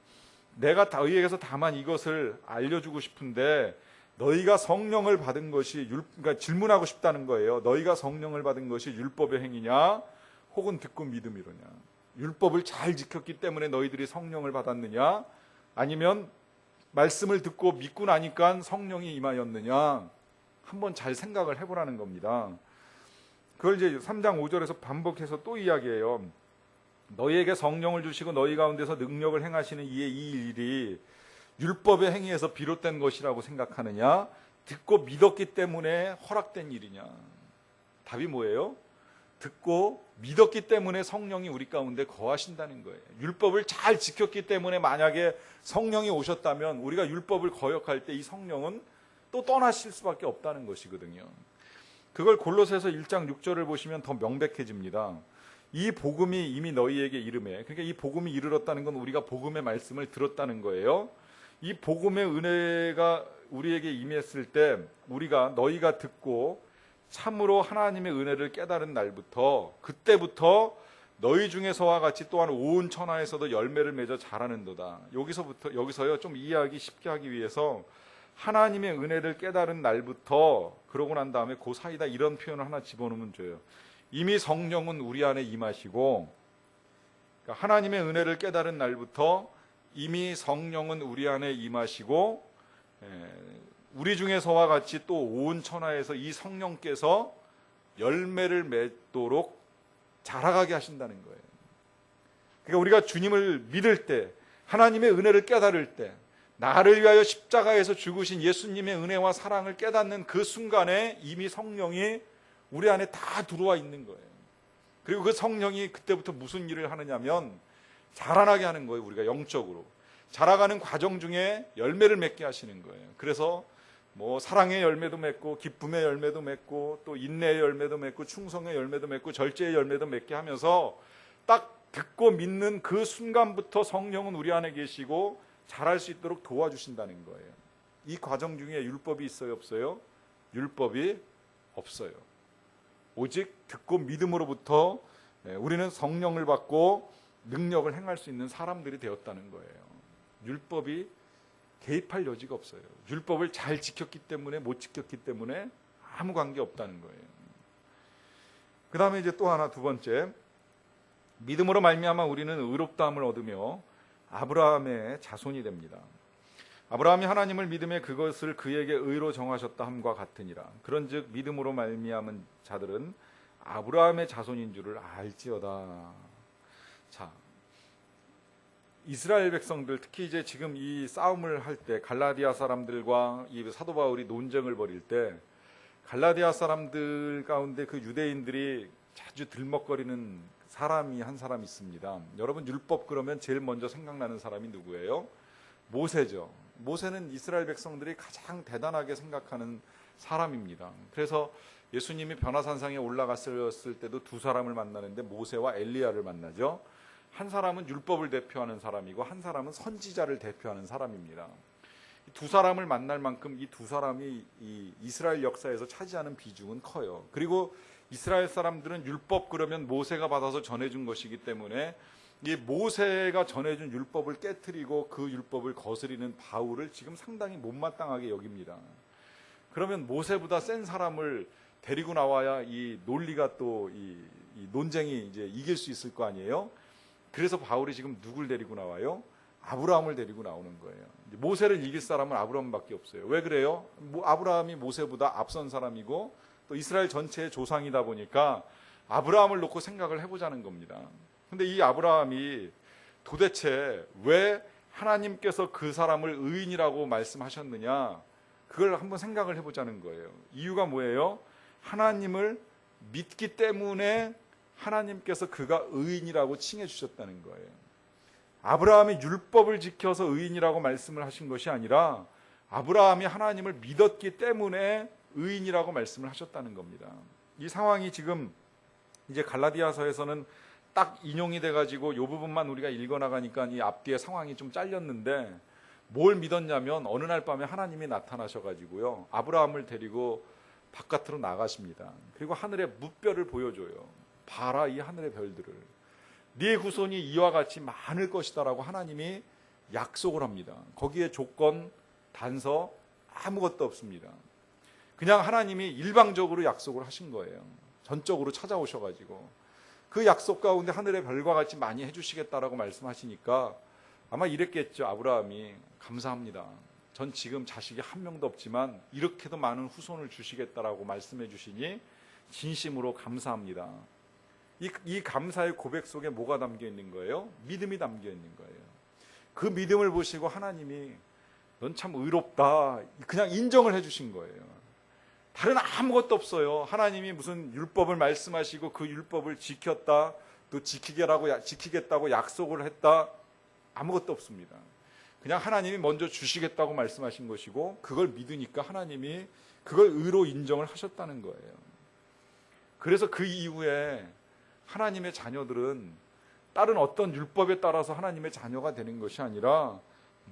Speaker 1: 내가 너희에게서 다만 이것을 알려주고 싶은데, 너희가 성령을 받은 것이 그러니까 질문하고 싶다는 거예요. 너희가 성령을 받은 것이 율법의 행위냐 혹은 듣고 믿음이로냐. 율법을 잘 지켰기 때문에 너희들이 성령을 받았느냐, 아니면 말씀을 듣고 믿고 나니까 성령이 임하였느냐, 한번 잘 생각을 해보라는 겁니다. 그걸 이제 3장 5절에서 반복해서 또 이야기해요. 너희에게 성령을 주시고 너희 가운데서 능력을 행하시는 이 일이 율법의 행위에서 비롯된 것이라고 생각하느냐, 듣고 믿었기 때문에 허락된 일이냐. 답이 뭐예요? 듣고 믿었기 때문에 성령이 우리 가운데 거하신다는 거예요. 율법을 잘 지켰기 때문에 만약에 성령이 오셨다면 우리가 율법을 거역할 때 이 성령은 또 떠나실 수밖에 없다는 것이거든요. 그걸 골로새서 1장 6절을 보시면 더 명백해집니다. 이 복음이 이미 너희에게 이르매, 그러니까 이 복음이 이르렀다는 건 우리가 복음의 말씀을 들었다는 거예요. 이 복음의 은혜가 우리에게 임했을 때 우리가 너희가 듣고 참으로 하나님의 은혜를 깨달은 날부터, 그때부터 너희 중에서와 같이 또한 온 천하에서도 열매를 맺어 자라는도다. 여기서요 좀 이해하기 쉽게 하기 위해서 하나님의 은혜를 깨달은 날부터, 그러고 난 다음에 그 사이다 이런 표현을 하나 집어넣으면 줘요. 이미 성령은 우리 안에 임하시고, 그러니까 하나님의 은혜를 깨달은 날부터 이미 성령은 우리 안에 임하시고, 우리 중에서와 같이 또 온 천하에서 이 성령께서 열매를 맺도록 자라가게 하신다는 거예요. 그러니까 우리가 주님을 믿을 때, 하나님의 은혜를 깨달을 때, 나를 위하여 십자가에서 죽으신 예수님의 은혜와 사랑을 깨닫는 그 순간에 이미 성령이 우리 안에 다 들어와 있는 거예요. 그리고 그 성령이 그때부터 무슨 일을 하느냐면 자라나게 하는 거예요. 우리가 영적으로 자라가는 과정 중에 열매를 맺게 하시는 거예요. 그래서 뭐 사랑의 열매도 맺고, 기쁨의 열매도 맺고, 또 인내의 열매도 맺고, 충성의 열매도 맺고, 절제의 열매도 맺게 하면서 딱 듣고 믿는 그 순간부터 성령은 우리 안에 계시고 자랄 수 있도록 도와주신다는 거예요. 이 과정 중에 율법이 있어요, 없어요? 율법이 없어요. 오직 듣고 믿음으로부터 우리는 성령을 받고 능력을 행할 수 있는 사람들이 되었다는 거예요. 율법이 개입할 여지가 없어요. 율법을 잘 지켰기 때문에, 못 지켰기 때문에 아무 관계 없다는 거예요. 그 다음에 이제 또 하나, 두 번째, 믿음으로 말미암아 우리는 의롭다함을 얻으며 아브라함의 자손이 됩니다. 아브라함이 하나님을 믿음에 그것을 그에게 의로 정하셨다 함과 같으니라. 그런즉 믿음으로 말미암은 자들은 아브라함의 자손인 줄을 알지어다. 자, 이스라엘 백성들, 특히 이제 지금 이 싸움을 할 때, 갈라디아 사람들과 이 사도 바울이 논쟁을 벌일 때, 갈라디아 사람들 가운데 그 유대인들이 자주 들먹거리는 사람이 한 사람 있습니다. 여러분, 율법 그러면 제일 먼저 생각나는 사람이 누구예요? 모세죠. 모세는 이스라엘 백성들이 가장 대단하게 생각하는 사람입니다. 그래서 예수님이 변화산상에 올라갔을 때도 두 사람을 만나는데 모세와 엘리야를 만나죠. 한 사람은 율법을 대표하는 사람이고 한 사람은 선지자를 대표하는 사람입니다. 두 사람을 만날 만큼 이 두 사람이 이 이스라엘 역사에서 차지하는 비중은 커요. 그리고 이스라엘 사람들은 율법 그러면 모세가 받아서 전해준 것이기 때문에 이 모세가 전해준 율법을 깨트리고 그 율법을 거스리는 바울을 지금 상당히 못마땅하게 여깁니다. 그러면 모세보다 센 사람을 데리고 나와야 이 논리가 또 이 논쟁이 이제 이길 수 있을 거 아니에요? 그래서 바울이 지금 누굴 데리고 나와요? 아브라함을 데리고 나오는 거예요. 모세를 이길 사람은 아브라함밖에 없어요. 왜 그래요? 아브라함이 모세보다 앞선 사람이고 또 이스라엘 전체의 조상이다 보니까 아브라함을 놓고 생각을 해보자는 겁니다. 근데 이 아브라함이 도대체 왜 하나님께서 그 사람을 의인이라고 말씀하셨느냐, 그걸 한번 생각을 해보자는 거예요. 이유가 뭐예요? 하나님을 믿기 때문에 하나님께서 그가 의인이라고 칭해 주셨다는 거예요. 아브라함이 율법을 지켜서 의인이라고 말씀을 하신 것이 아니라 아브라함이 하나님을 믿었기 때문에 의인이라고 말씀을 하셨다는 겁니다. 이 상황이 지금 이제 갈라디아서에서는 딱 인용이 돼가지고 이 부분만 우리가 읽어나가니까 이 앞뒤의 상황이 좀 잘렸는데, 뭘 믿었냐면 어느 날 밤에 하나님이 나타나셔가지고요, 아브라함을 데리고 바깥으로 나가십니다. 그리고 하늘의 무별을 보여줘요. 봐라, 이 하늘의 별들을. 네 후손이 이와 같이 많을 것이다라고 하나님이 약속을 합니다. 거기에 조건, 단서 아무것도 없습니다. 그냥 하나님이 일방적으로 약속을 하신 거예요. 전적으로 찾아오셔가지고 그 약속 가운데 하늘의 별과 같이 많이 해주시겠다라고 말씀하시니까 아마 이랬겠죠. 아브라함이 감사합니다. 전 지금 자식이 한 명도 없지만 이렇게도 많은 후손을 주시겠다라고 말씀해 주시니 진심으로 감사합니다. 이 감사의 고백 속에 뭐가 담겨 있는 거예요? 믿음이 담겨 있는 거예요. 그 믿음을 보시고 하나님이 넌 참 의롭다, 그냥 인정을 해 주신 거예요. 다른 아무것도 없어요. 하나님이 무슨 율법을 말씀하시고 그 율법을 지켰다, 또 지키겠다고 약속을 했다, 아무것도 없습니다. 그냥 하나님이 먼저 주시겠다고 말씀하신 것이고 그걸 믿으니까 하나님이 그걸 의로 인정을 하셨다는 거예요. 그래서 그 이후에 하나님의 자녀들은 다른 어떤 율법에 따라서 하나님의 자녀가 되는 것이 아니라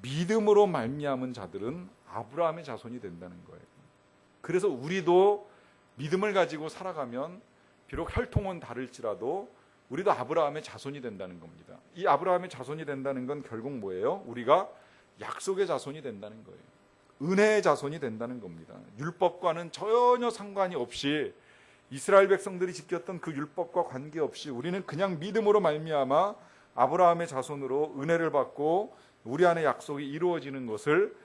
Speaker 1: 믿음으로 말미암은 자들은 아브라함의 자손이 된다는 거예요. 그래서 우리도 믿음을 가지고 살아가면 비록 혈통은 다를지라도 우리도 아브라함의 자손이 된다는 겁니다. 이 아브라함의 자손이 된다는 건 결국 뭐예요? 우리가 약속의 자손이 된다는 거예요. 은혜의 자손이 된다는 겁니다. 율법과는 전혀 상관이 없이 이스라엘 백성들이 지켰던 그 율법과 관계없이 우리는 그냥 믿음으로 말미암아 아브라함의 자손으로 은혜를 받고 우리 안에 약속이 이루어지는 것을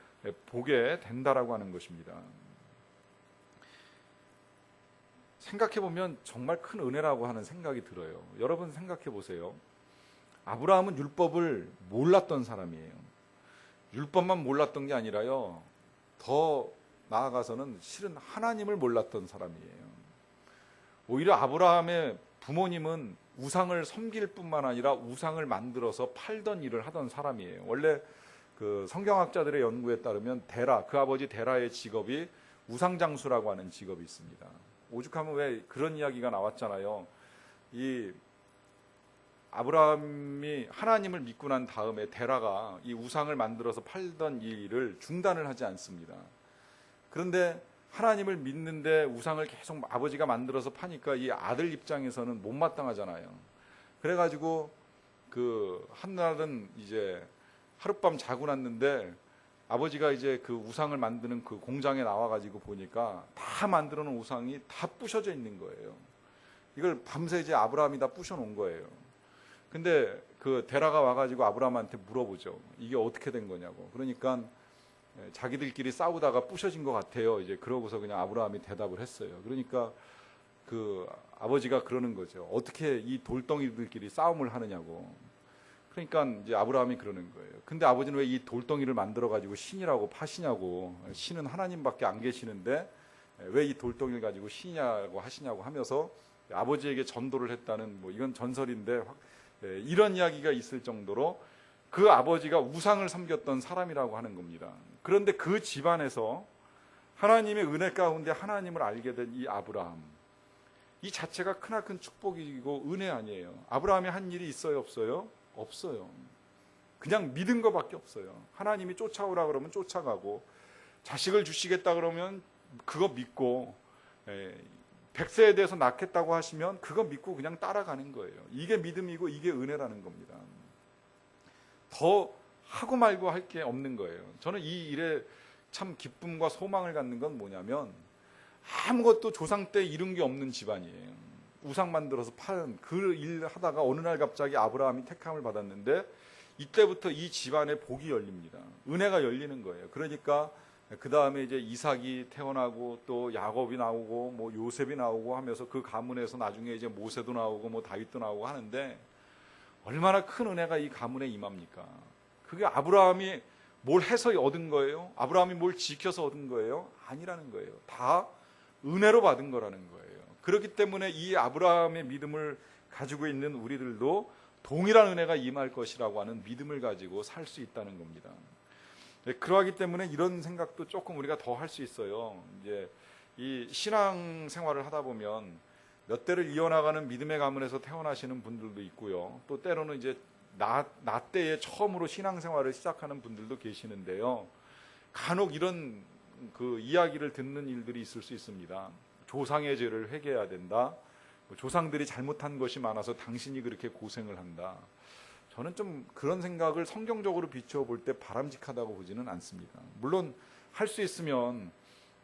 Speaker 1: 보게 된다라고 하는 것입니다. 생각해보면 정말 큰 은혜라고 하는 생각이 들어요. 여러분 생각해 보세요. 아브라함은 율법을 몰랐던 사람이에요. 율법만 몰랐던 게 아니라요, 더 나아가서는 실은 하나님을 몰랐던 사람이에요. 오히려 아브라함의 부모님은 우상을 섬길 뿐만 아니라 우상을 만들어서 팔던 일을 하던 사람이에요. 원래 그 성경학자들의 연구에 따르면 그 아버지 데라의 직업이 우상장수라고 하는 직업이 있습니다. 오죽하면 왜 그런 이야기가 나왔잖아요. 이 아브라함이 하나님을 믿고 난 다음에 데라가 이 우상을 만들어서 팔던 이 일을 중단을 하지 않습니다. 그런데 하나님을 믿는데 우상을 계속 아버지가 만들어서 파니까 이 아들 입장에서는 못마땅하잖아요. 그래가지고 그 한날은 이제 하룻밤 자고 났는데 아버지가 이제 그 우상을 만드는 그 공장에 나와가지고 보니까 다 만들어 놓은 우상이 다 부셔져 있는 거예요. 이걸 밤새 이제 아브라함이 다 부셔 놓은 거예요. 근데 그 데라가 와가지고 아브라함한테 물어보죠. 이게 어떻게 된 거냐고. 그러니까 자기들끼리 싸우다가 부셔진 것 같아요. 이제 그러고서 그냥 아브라함이 대답을 했어요. 그러니까 그 아버지가 그러는 거죠. 어떻게 이 돌덩이들끼리 싸움을 하느냐고. 그러니까 이제 아브라함이 그러는 거예요. 근데 아버지는 왜 이 돌덩이를 만들어 가지고 신이라고 파시냐고. 신은 하나님밖에 안 계시는데 왜 이 돌덩이를 가지고 신이냐고 하시냐고 하면서 아버지에게 전도를 했다는, 뭐 이건 전설인데 이런 이야기가 있을 정도로 그 아버지가 우상을 섬겼던 사람이라고 하는 겁니다. 그런데 그 집안에서 하나님의 은혜 가운데 하나님을 알게 된 이 아브라함, 이 자체가 크나큰 축복이고 은혜 아니에요. 아브라함이 한 일이 있어요, 없어요? 없어요. 그냥 믿은 것밖에 없어요. 하나님이 쫓아오라 그러면 쫓아가고, 자식을 주시겠다 그러면 그거 믿고, 백세에 대해서 낳겠다고 하시면 그거 믿고 그냥 따라가는 거예요. 이게 믿음이고 이게 은혜라는 겁니다. 더 하고 말고 할 게 없는 거예요. 저는 이 일에 참 기쁨과 소망을 갖는 건 뭐냐면 아무것도 조상 때 이룬 게 없는 집안이에요. 우상 만들어서 파는 그 일 하다가 어느 날 갑자기 아브라함이 택함을 받았는데 이때부터 이 집안에 복이 열립니다. 은혜가 열리는 거예요. 그러니까 그 다음에 이제 이삭이 태어나고 또 야곱이 나오고 뭐 요셉이 나오고 하면서 그 가문에서 나중에 이제 모세도 나오고 뭐 다윗도 나오고 하는데 얼마나 큰 은혜가 이 가문에 임합니까? 그게 아브라함이 뭘 해서 얻은 거예요? 아브라함이 뭘 지켜서 얻은 거예요? 아니라는 거예요. 다 은혜로 받은 거라는 거예요. 그렇기 때문에 이 아브라함의 믿음을 가지고 있는 우리들도 동일한 은혜가 임할 것이라고 하는 믿음을 가지고 살 수 있다는 겁니다. 그러하기 때문에 이런 생각도 조금 우리가 더 할 수 있어요. 이제 이 신앙 생활을 하다 보면 몇 대를 이어나가는 믿음의 가문에서 태어나시는 분들도 있고요. 또 때로는 이제 나 때에 처음으로 신앙 생활을 시작하는 분들도 계시는데요. 간혹 이런 그 이야기를 듣는 일들이 있을 수 있습니다. 조상의 죄를 회개해야 된다. 조상들이 잘못한 것이 많아서 당신이 그렇게 고생을 한다. 저는 좀 그런 생각을 성경적으로 비춰볼 때 바람직하다고 보지는 않습니다. 물론 할 수 있으면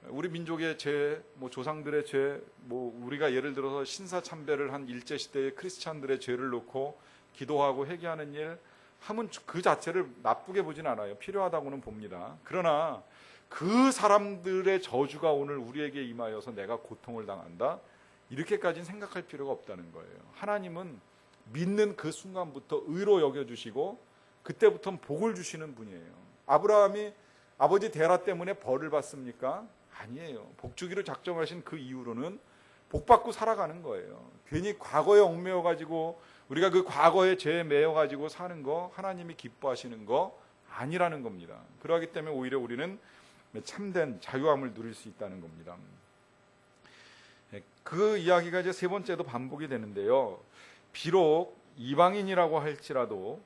Speaker 1: 우리 민족의 죄, 뭐 조상들의 죄, 뭐 우리가 예를 들어서 신사참배를 한 일제 시대의 크리스찬들의 죄를 놓고 기도하고 회개하는 일 하면 그 자체를 나쁘게 보진 않아요. 필요하다고는 봅니다. 그러나 그 사람들의 저주가 오늘 우리에게 임하여서 내가 고통을 당한다? 이렇게까지는 생각할 필요가 없다는 거예요. 하나님은 믿는 그 순간부터 의로 여겨주시고 그때부터는 복을 주시는 분이에요. 아브라함이 아버지 데라 때문에 벌을 받습니까? 아니에요. 복 주기로 작정하신 그 이후로는 복 받고 살아가는 거예요. 괜히 과거에 얽매여가지고 우리가 그 과거의 죄에 매여가지고 사는 거 하나님이 기뻐하시는 거 아니라는 겁니다. 그러기 때문에 오히려 우리는 참된 자유함을 누릴 수 있다는 겁니다. 그 이야기가 이제 세 번째도 반복이 되는데요. 비록 이방인이라고 할지라도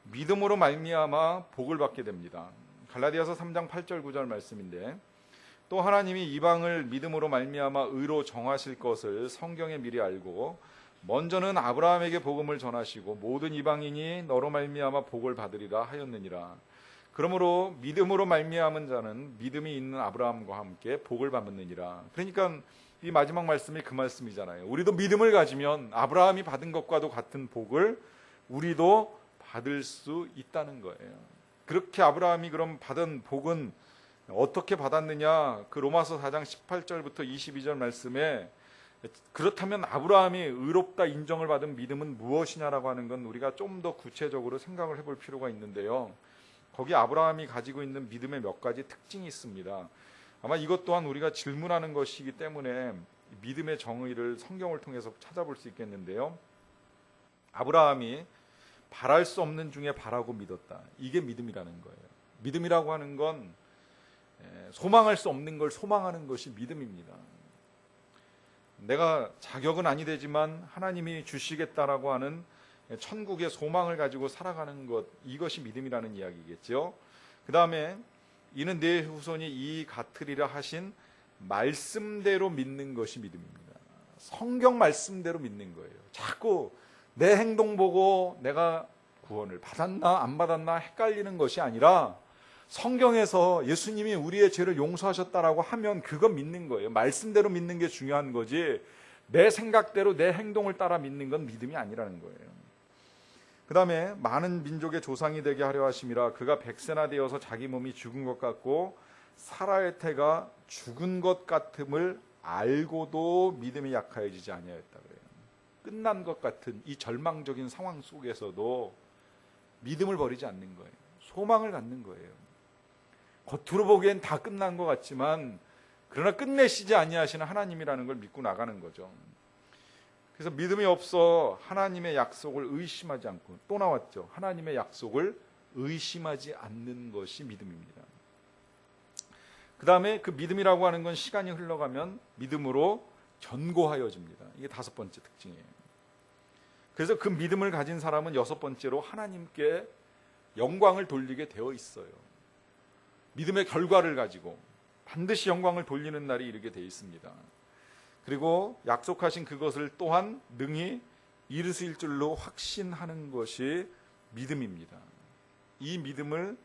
Speaker 1: 믿음으로 말미암아 복을 받게 됩니다. 갈라디아서 3장 8절 9절 말씀인데 또 하나님이 이방을 믿음으로 말미암아 의로 정하실 것을 성경에 미리 알고 먼저는 아브라함에게 복음을 전하시고 모든 이방인이 너로 말미암아 복을 받으리라 하였느니라. 그러므로 믿음으로 말미암은 자는 믿음이 있는 아브라함과 함께 복을 받느니라. 그러니까 이 마지막 말씀이 그 말씀이잖아요. 우리도 믿음을 가지면 아브라함이 받은 것과도 같은 복을 우리도 받을 수 있다는 거예요. 그렇게 아브라함이 그럼 받은 복은 어떻게 받았느냐? 그 로마서 4장 18절부터 22절 말씀에 그렇다면 아브라함이 의롭다 인정을 받은 믿음은 무엇이냐라고 하는 건 우리가 좀 더 구체적으로 생각을 해볼 필요가 있는데요. 거기 아브라함이 가지고 있는 믿음의 몇 가지 특징이 있습니다. 아마 이것 또한 우리가 질문하는 것이기 때문에 믿음의 정의를 성경을 통해서 찾아볼 수 있겠는데요. 아브라함이 바랄 수 없는 중에 바라고 믿었다. 이게 믿음이라는 거예요. 믿음이라고 하는 건 소망할 수 없는 걸 소망하는 것이 믿음입니다. 내가 자격은 아니 되지만 하나님이 주시겠다라고 하는 천국의 소망을 가지고 살아가는 것, 이것이 믿음이라는 이야기겠죠. 그 다음에 이는 내 후손이 이 같으리라 하신 말씀대로 믿는 것이 믿음입니다. 성경 말씀대로 믿는 거예요. 자꾸 내 행동 보고 내가 구원을 받았나 안 받았나 헷갈리는 것이 아니라 성경에서 예수님이 우리의 죄를 용서하셨다라고 하면 그거 믿는 거예요. 말씀대로 믿는 게 중요한 거지 내 생각대로 내 행동을 따라 믿는 건 믿음이 아니라는 거예요. 그 다음에 많은 민족의 조상이 되게 하려 하심이라 그가 백세나 되어서 자기 몸이 죽은 것 같고 사라의 태가 죽은 것 같음을 알고도 믿음이 약하여지지 아니하였다 그래요. 끝난 것 같은 이 절망적인 상황 속에서도 믿음을 버리지 않는 거예요. 소망을 갖는 거예요. 겉으로 보기엔 다 끝난 것 같지만 그러나 끝내시지 아니하시는 하나님이라는 걸 믿고 나가는 거죠. 그래서 믿음이 없어 하나님의 약속을 의심하지 않고, 또 나왔죠. 하나님의 약속을 의심하지 않는 것이 믿음입니다. 그 다음에 그 믿음이라고 하는 건 시간이 흘러가면 믿음으로 견고하여집니다. 이게 다섯 번째 특징이에요. 그래서 그 믿음을 가진 사람은 여섯 번째로 하나님께 영광을 돌리게 되어 있어요. 믿음의 결과를 가지고 반드시 영광을 돌리는 날이 이르게 되어 있습니다. 그리고 약속하신 그것을 또한 능히 이루실 줄로 확신하는 것이 믿음입니다. 이 믿음을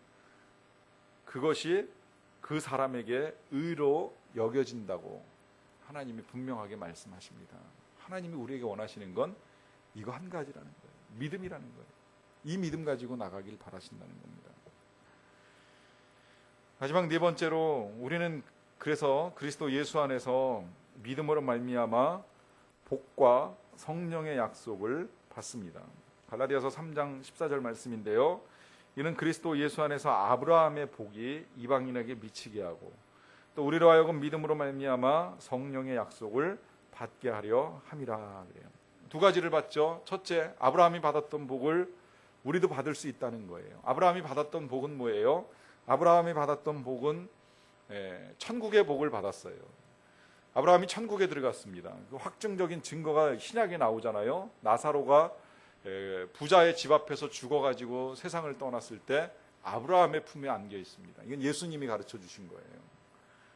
Speaker 1: 그것이 그 사람에게 의로 여겨진다고 하나님이 분명하게 말씀하십니다. 하나님이 우리에게 원하시는 건 이거 한 가지라는 거예요. 믿음이라는 거예요. 이 믿음 가지고 나가길 바라신다는 겁니다. 마지막 네 번째로 우리는 그래서 그리스도 예수 안에서 믿음으로 말미암아 복과 성령의 약속을 받습니다. 갈라디아서 3장 14절 말씀인데요. 이는 그리스도 예수 안에서 아브라함의 복이 이방인에게 미치게 하고 또 우리로 하여금 믿음으로 말미암아 성령의 약속을 받게 하려 함이라 그래요. 두 가지를 받죠. 첫째, 아브라함이 받았던 복을 우리도 받을 수 있다는 거예요. 아브라함이 받았던 복은 뭐예요? 아브라함이 받았던 복은 천국의 복을 받았어요. 아브라함이 천국에 들어갔습니다. 그 확증적인 증거가 신약에 나오잖아요. 나사로가 부자의 집 앞에서 죽어가지고 세상을 떠났을 때 아브라함의 품에 안겨 있습니다. 이건 예수님이 가르쳐 주신 거예요.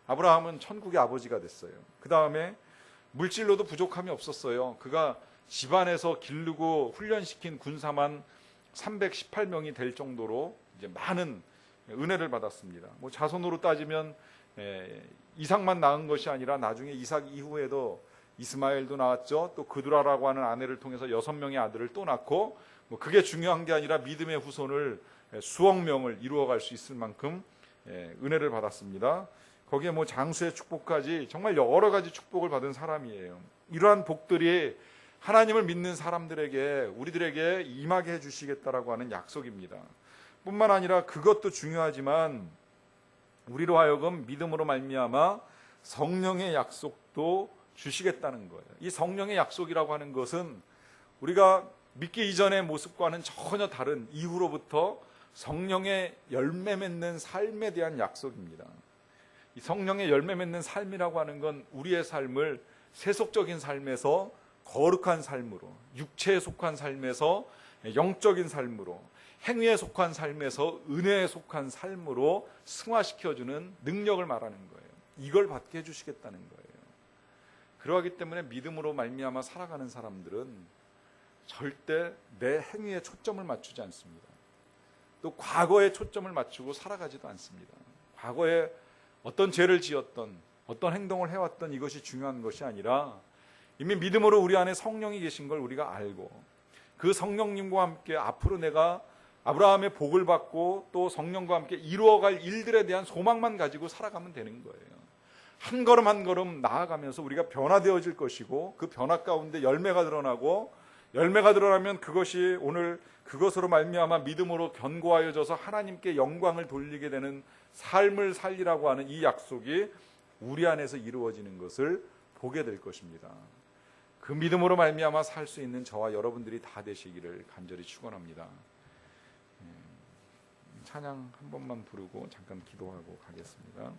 Speaker 1: 아브라함은 천국의 아버지가 됐어요. 그 다음에 물질로도 부족함이 없었어요. 그가 집안에서 기르고 훈련시킨 군사만 318명이 될 정도로 이제 많은 은혜를 받았습니다. 뭐 자손으로 따지면 이삭만 낳은 것이 아니라 나중에 이삭 이후에도 이스마엘도 낳았죠. 또 그두라라고 하는 아내를 통해서 6명의 아들을 또 낳고 뭐 그게 중요한 게 아니라 믿음의 후손을 수억 명을 이루어갈 수 있을 만큼 은혜를 받았습니다. 거기에 뭐 장수의 축복까지 정말 여러 가지 축복을 받은 사람이에요. 이러한 복들이 하나님을 믿는 사람들에게 우리들에게 임하게 해주시겠다라고 하는 약속입니다. 뿐만 아니라 그것도 중요하지만 우리로 하여금 믿음으로 말미암아 성령의 약속도 주시겠다는 거예요. 이 성령의 약속이라고 하는 것은 우리가 믿기 이전의 모습과는 전혀 다른 이후로부터 성령의 열매 맺는 삶에 대한 약속입니다. 이 성령의 열매 맺는 삶이라고 하는 건 우리의 삶을 세속적인 삶에서 거룩한 삶으로, 육체에 속한 삶에서 영적인 삶으로, 행위에 속한 삶에서 은혜에 속한 삶으로 승화시켜주는 능력을 말하는 거예요. 이걸 받게 해주시겠다는 거예요. 그러하기 때문에 믿음으로 말미암아 살아가는 사람들은 절대 내 행위에 초점을 맞추지 않습니다. 또 과거에 초점을 맞추고 살아가지도 않습니다. 과거에 어떤 죄를 지었던 어떤 행동을 해왔던 이것이 중요한 것이 아니라 이미 믿음으로 우리 안에 성령이 계신 걸 우리가 알고 그 성령님과 함께 앞으로 내가 아브라함의 복을 받고 또 성령과 함께 이루어갈 일들에 대한 소망만 가지고 살아가면 되는 거예요. 한 걸음 한 걸음 나아가면서 우리가 변화되어질 것이고 그 변화 가운데 열매가 드러나고 열매가 드러나면 그것이 오늘 그것으로 말미암아 믿음으로 견고하여져서 하나님께 영광을 돌리게 되는 삶을 살리라고 하는 이 약속이 우리 안에서 이루어지는 것을 보게 될 것입니다. 그 믿음으로 말미암아 살 수 있는 저와 여러분들이 다 되시기를 간절히 축원합니다. 찬양 한 번만 부르고 잠깐 기도하고 가겠습니다.